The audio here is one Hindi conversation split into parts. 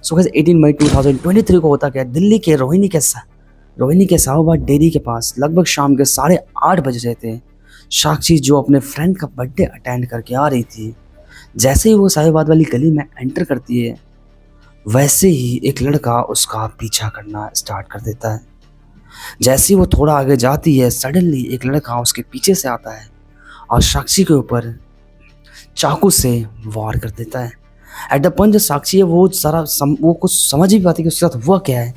सो गाइस 18 मई 2023 को होता क्या, दिल्ली के रोहिणी के साहूबाद डेयरी के पास लगभग शाम के 8:30 बज रहे थे। साक्षी जो अपने फ्रेंड का बर्थडे अटेंड करके आ रही थी, जैसे ही वो साहिबाद वाली गली में एंटर करती है, वैसे ही एक लड़का उसका पीछा करना स्टार्ट कर देता है। जैसे ही वो थोड़ा आगे जाती है, सडनली एक लड़का उसके पीछे से आता है और साक्षी के ऊपर चाकू से वार कर देता है। एट द पॉइंट जो साक्षी है वो कुछ समझ ही नहीं पाती कि उसके साथ हुआ क्या है।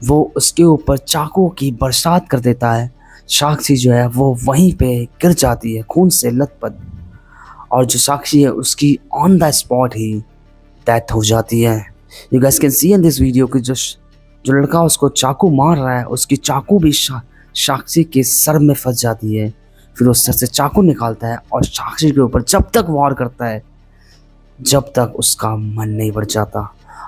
वो उसके ऊपर चाकू की बरसात कर देता है। साक्षी जो है वो वहीं पे गिर जाती है खून से लथपथ, और जो साक्षी है उसकी on the spot he death हो जाती है। You guys can see in this video कि जो लड़का उसको चाकू मार रहा है, उसकी चाकू भी साक्षी के सर में फंस जाती है। फिर वो सर से चाकू निकालता है और साक्षी के ऊपर जब तक वार करता है जब तक उसका मन नहीं बढ़ जाता,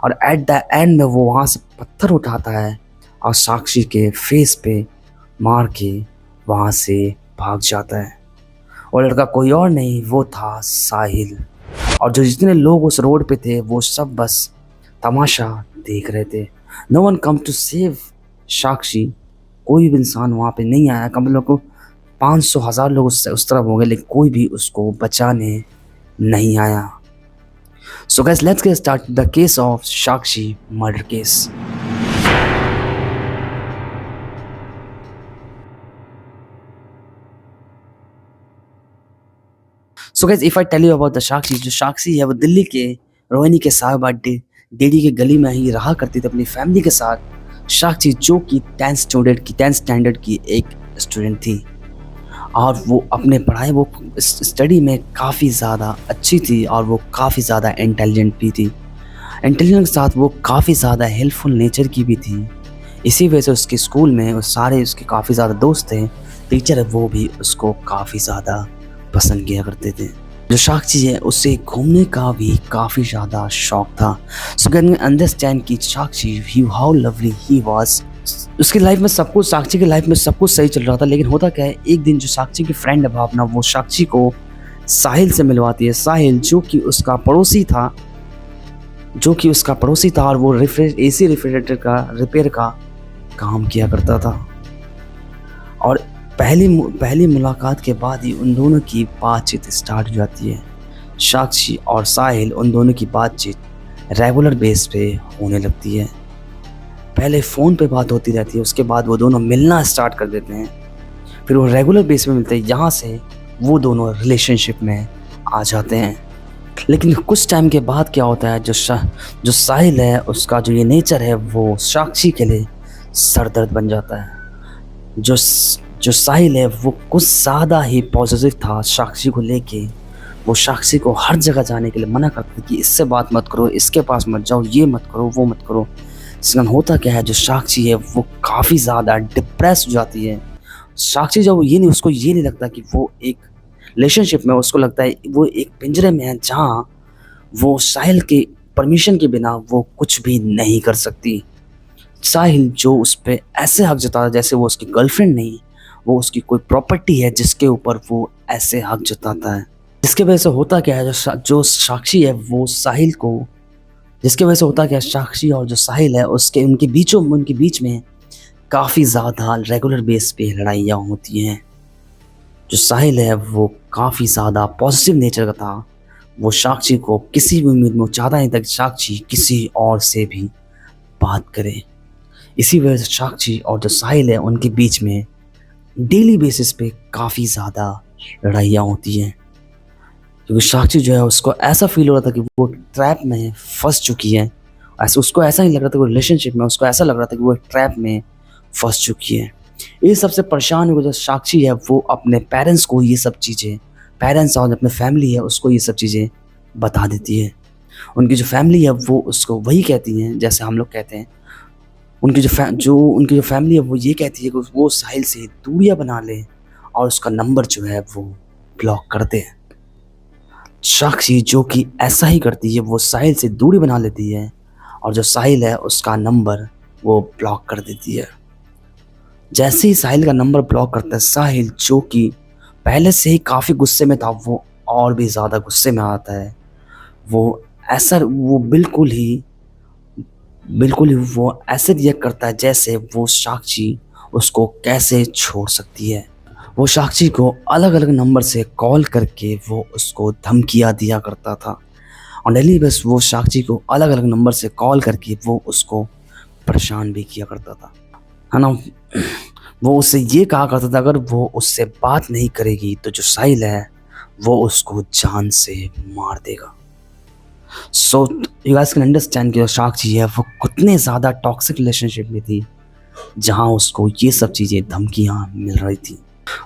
और एट द एंड में वो वहाँ से पत्थर उठाता है और साक्षी के फेस पे मार के वहाँ से भाग जाता है। और लड़का कोई और नहीं, वो था साहिल। और जो जितने लोग उस रोड पे थे वो सब बस तमाशा देख रहे थे। No one come to save Sakshi. कोई भी इंसान वहाँ पे नहीं आया। कम लोग को 500,000 लोग उस तरफ हो गए, लेकिन कोई भी उसको बचाने नहीं आया। So guys, let's get started the case of Sakshi murder case. So guys, if I tell you about the Sakshi, जो साक्षी है वो दिल्ली के रोहिणी के साहबाद डेडी के गली में ही रहा करती थी अपनी फैमिली के साथ। साक्षी जो कि 10th स्टैंडर्ड की एक स्टूडेंट थी, और वो अपने पढ़ाई वो स्टडी में काफ़ी ज़्यादा अच्छी थी, और वो काफ़ी ज़्यादा इंटेलिजेंट भी थी। इंटेलिजेंट के साथ वो काफ़ी ज़्यादा हेल्पफुल नेचर की भी थी। इसी वजह से उसके स्कूल में वो सारे उसके काफ़ी ज़्यादा दोस्त थे, टीचर वो भी उसको काफ़ी ज़्यादा पसंद किया करते थे। जो साक्षी है उसे घूमने का भी काफ़ी ज़्यादा शौक था। सो कैन अंडरस्टैंड कि साक्षी हाउ लवली ही वाज। उसकी लाइफ में सब कुछ, साक्षी की लाइफ में सब कुछ सही चल रहा था, लेकिन होता क्या है, एक दिन जो साक्षी की फ्रेंड है भावना, वो साक्षी को साहिल से मिलवाती है। साहिल जो कि उसका पड़ोसी था और वो एसी रेफ्रिजरेटर का रिपेयर का काम किया करता था। और पहली मुलाकात के बाद ही उन दोनों की बातचीत स्टार्ट हो जाती है। साक्षी और साहिल उन दोनों की बातचीत रेगुलर बेस पे होने लगती है। पहले फ़ोन पे बात होती रहती है, उसके बाद वो दोनों मिलना स्टार्ट कर देते हैं। फिर वो रेगुलर बेस पे मिलते हैं, यहाँ से वो दोनों रिलेशनशिप में आ जाते हैं। लेकिन कुछ टाइम के बाद क्या होता है, जो साहिल है उसका जो ये नेचर है वो साक्षी के लिए सरदर्द बन जाता है। जो साहिल है वो कुछ ज़्यादा ही पॉजिटिव था साक्षी को लेके। वो साक्षी को हर जगह जाने के लिए मना करता था कि इससे बात मत करो, इसके पास मत जाओ, ये मत करो, वो मत करो। इसका होता क्या है, जो साक्षी है वो काफ़ी ज़्यादा डिप्रेस हो जाती है। साक्षी जब उसको ये नहीं लगता कि वो एक रिलेशनशिप में, उसको लगता है वो एक पिंजरे में है जहाँ वो साहिल के परमिशन के बिना वो कुछ भी नहीं कर सकती। साहिल जो उस पर ऐसे हक जताता जैसे वो उसकी गर्लफ्रेंड नहीं, वो उसकी कोई प्रॉपर्टी है जिसके ऊपर वो ऐसे हक जताता है। जिसके वजह से होता क्या है, जो साक्षी है वो साहिल को, जिसके वजह से होता क्या है, साक्षी और जो साहिल है उनके बीच में काफ़ी ज़्यादा रेगुलर बेस पे लड़ाइयाँ होती हैं। जो साहिल है वो काफ़ी ज़्यादा पॉजिटिव नेचर का था। वो साक्षी को किसी भी उम्मीद में चाहता नहीं था कि साक्षी किसी और से भी बात करे। इसी वजह से साक्षी और जो साहिल है उनके बीच में डेली बेसिस पे काफ़ी ज़्यादा लड़ाइयाँ होती हैं, क्योंकि साक्षी जो है उसको ऐसा फील हो रहा था कि वो ट्रैप में फंस चुकी है। उसको ऐसा नहीं लग रहा था कि रिलेशनशिप में, उसको ऐसा लग रहा था कि वो एक ट्रैप में फंस चुकी है। इस सबसे परेशान हो जो साक्षी है वो अपने पेरेंट्स को ये सब चीज़ें, पेरेंट्स और अपने फैमिली है उसको ये सब चीज़ें बता देती है। उनकी जो फैमिली है वो उसको वही कहती हैं जैसे हम लोग कहते हैं। उनकी जो फैमिली है वो ये कहती है कि वो साहिल से दूरियां बना ले और उसका नंबर जो है वो ब्लॉक कर दे। साक्षी जो कि ऐसा ही करती है, वो साहिल से दूरी बना लेती है और जो साहिल है उसका नंबर वो ब्लॉक कर देती है। जैसे ही साहिल का नंबर ब्लॉक करता है, साहिल जो कि पहले से ही काफ़ी गुस्से में था वो और भी ज़्यादा गुस्से में आता है। वो बिल्कुल ही बिल्कुल ही वो ऐसे रिएक्ट करता है जैसे वो साक्षी उसको कैसे छोड़ सकती है। वो साक्षी को अलग अलग नंबर से कॉल करके वो उसको धमकियाँ दिया करता था और डेली बस वो साक्षी को अलग अलग नंबर से कॉल करके वो उसको परेशान भी किया करता था, है ना। वो उससे ये कहा करता था अगर वो उससे बात नहीं करेगी तो जो साहिल है वो उसको जान से मार देगा। So you guys can understand कि जो साक्षी है वो कितने ज़्यादा टॉक्सिक रिलेशनशिप में थी जहाँ उसको ये सब चीज़ें धमकियाँ मिल रही थी।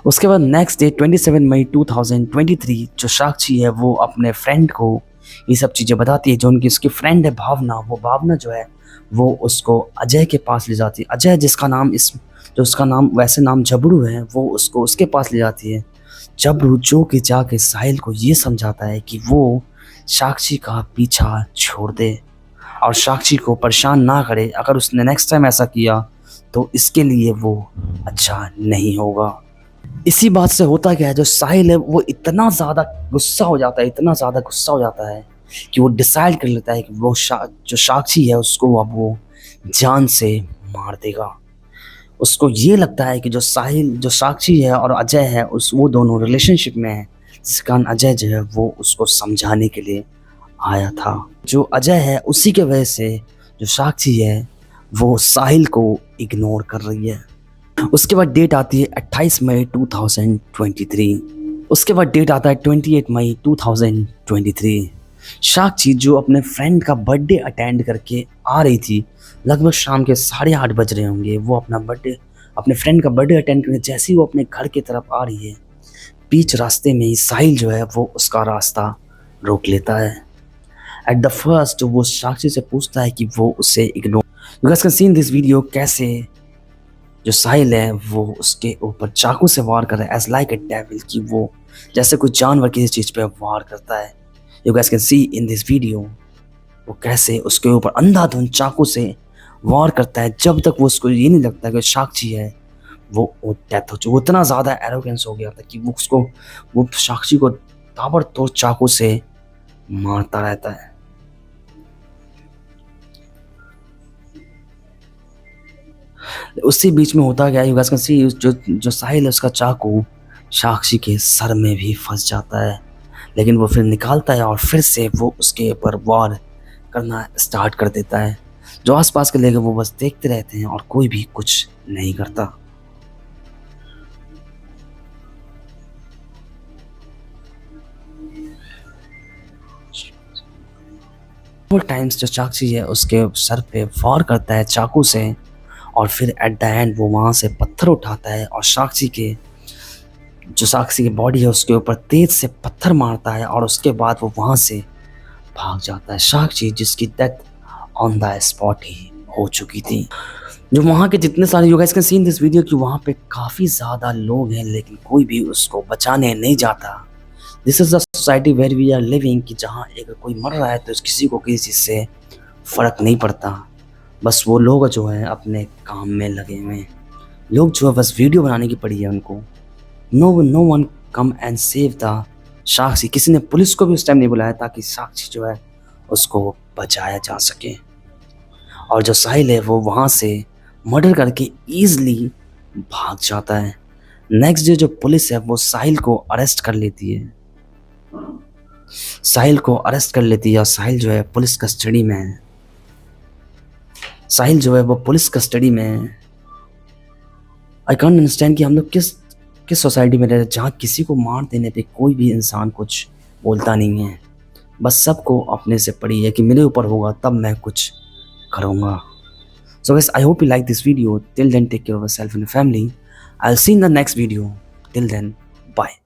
उसके बाद नेक्स्ट डे 27 मई 2023 जो साक्षी है वो अपने फ्रेंड को ये सब चीज़ें बताती है। जो उनकी उसकी फ्रेंड है भावना, वो भावना जो है वो उसको अजय के पास ले जाती है। अजय जिसका नाम इस जो उसका नाम वैसे नाम जबरू है, वो उसको उसके पास ले जाती है। जबरू जो कि जाके साहिल को ये समझाता है कि वो साक्षी का पीछा छोड़ दे और साक्षी को परेशान ना करे। अगर उसने नेक्स्ट टाइम ऐसा किया तो इसके लिए वो अच्छा नहीं होगा। इसी बात से होता क्या है, जो साहिल है वो इतना ज़्यादा गुस्सा हो जाता है, इतना ज़्यादा गुस्सा हो जाता है कि वो डिसाइड कर लेता है कि वो जो साक्षी है उसको अब वो जान से मार देगा। उसको ये लगता है कि जो साहिल जो साक्षी है और अजय है उस वो दोनों रिलेशनशिप में है, जिस कारण अजय जो है वो उसको समझाने के लिए आया था। जो अजय है उसी के वजह से जो साक्षी है वो साहिल को इग्नोर कर रही है। उसके बाद डेट आती है 28 मई 2023। उसके बाद डेट आता है 28 मई 2023। साक्षी जो अपने फ्रेंड का बर्थडे अटेंड करके आ रही थी, लगभग शाम के 8:30 बज रहे होंगे। वो अपने फ्रेंड का बर्थडे अटेंड करके जैसे ही वो अपने घर की तरफ आ रही है, बीच रास्ते में ही साहिल जो है वो उसका रास्ता रोक लेता है। एट द फर्स्ट वो साक्षी से पूछता है कि वो उसे ignore. You guys can see in this video कैसे जो साहिल है वो उसके ऊपर चाकू से वार कर रहा है एज लाइक ए डेविल, कि वो जैसे कोई जानवर किसी चीज़ पे वार करता है। You guys can see in this video वो कैसे उसके ऊपर अंधाधुंध चाकू से वार करता है जब तक वो उसको ये नहीं लगता कि साक्षी है वो डेथ हो चुकी। वो इतना ज़्यादा एरोगेंस हो गया था कि वो साक्षी को ताबड़तोड़ चाकू से मारता रहता है। उसी बीच में होता गया यू गाइस कैन सी जो साहिल है उसका चाकू साक्षी के सर में भी फंस जाता है, लेकिन वो फिर निकालता है और फिर से वो उसके ऊपर वार करना स्टार्ट कर देता है। जो आसपास के लोग वो बस देखते रहते हैं और कोई भी कुछ नहीं करता। वो टाइम्स जो साक्षी है उसके सर पे वार करता है चाकू से और फिर एट द एंड वो वहाँ से पत्थर उठाता है और साक्षी की बॉडी है उसके ऊपर तेज से पत्थर मारता है और उसके बाद वो वहाँ से भाग जाता है। साक्षी जिसकी डेथ ऑन द स्पॉट ही हो चुकी थी। जो वहाँ के जितने सारे you guys can see in this video कि वहाँ पे काफ़ी ज़्यादा लोग हैं लेकिन कोई भी उसको बचाने नहीं जाता। This is the society where we are living, कि जहाँ अगर कोई मर रहा है तो किसी को किसी चीज़ से फ़र्क नहीं पड़ता। बस वो लोग जो हैं अपने काम में लगे हुए हैं। लोग जो है बस वीडियो बनाने की पड़ी है उनको। No one come and save the Sakshi. किसी ने पुलिस को भी उस टाइम नहीं बुलाया ताकि साक्षी जो है उसको बचाया जा सके। और जो साहिल है वो वहाँ से मर्डर करके ईजिली भाग जाता है। नेक्स्ट डे जो पुलिस है वो साहिल को अरेस्ट कर लेती है। और साहिल जो है पुलिस कस्टडी में है। साहिल जो है वो पुलिस कस्टडी में है। आई कांट अंडरस्टैंड कि हम लोग किस सोसाइटी में रह रहे हैं जहाँ किसी को मार देने पे कोई भी इंसान कुछ बोलता नहीं है। बस सबको अपने से पड़ी है कि मेरे ऊपर होगा तब मैं कुछ करूँगा। So guys, I hope you like this video. Till then, take care of yourself and your family. I'll see you in the next video. Till then, bye.